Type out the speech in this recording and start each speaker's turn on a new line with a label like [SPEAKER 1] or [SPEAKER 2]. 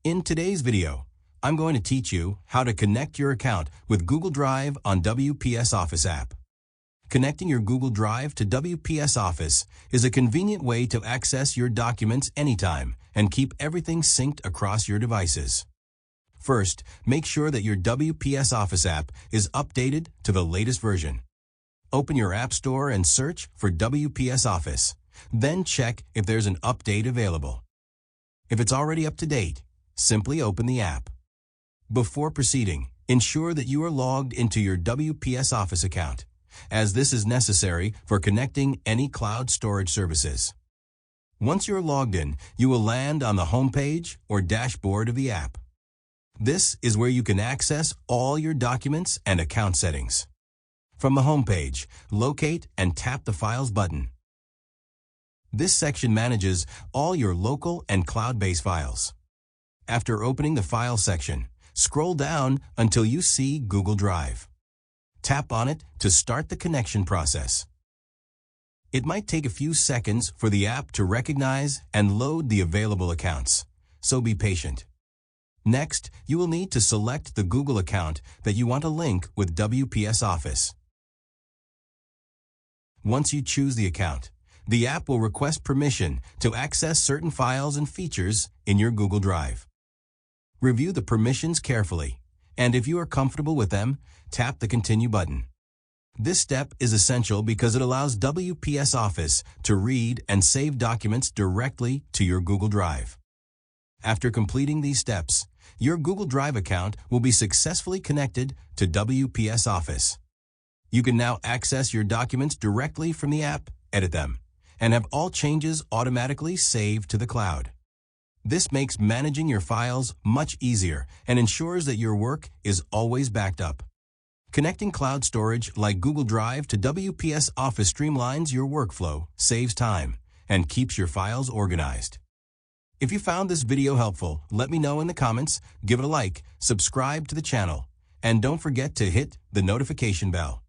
[SPEAKER 1] In today's video, I'm going to teach you how to connect your account with Google Drive on WPS Office app. Connecting your Google Drive to WPS Office is a convenient way to access your documents anytime and keep everything synced across your devices. First, make sure that your WPS Office app is updated to the latest version. Open your App Store and search for WPS Office. Then check if there's an update available. If it's already up to date, simply open the app. Before proceeding, ensure that you are logged into your WPS Office account, as this is necessary for connecting any cloud storage services. Once you're logged in, you will land on the homepage or dashboard of the app. This is where you can access all your documents and account settings. From the homepage, locate and tap the Files button. This section manages all your local and cloud-based files. After opening the File section, scroll down until you see Google Drive. Tap on it to start the connection process. It might take a few seconds for the app to recognize and load the available accounts, so be patient. Next, you will need to select the Google account that you want to link with WPS Office. Once you choose the account, the app will request permission to access certain files and features in your Google Drive. Review the permissions carefully, and if you are comfortable with them, tap the Continue button. This step is essential because it allows WPS Office to read and save documents directly to your Google Drive. After completing these steps, your Google Drive account will be successfully connected to WPS Office. You can now access your documents directly from the app, edit them, and have all changes automatically saved to the cloud. This makes managing your files much easier and ensures that your work is always backed up. Connecting cloud storage like Google Drive to WPS Office streamlines your workflow, saves time, and keeps your files organized. If you found this video helpful, let me know in the comments, give it a like, subscribe to the channel, and don't forget to hit the notification bell.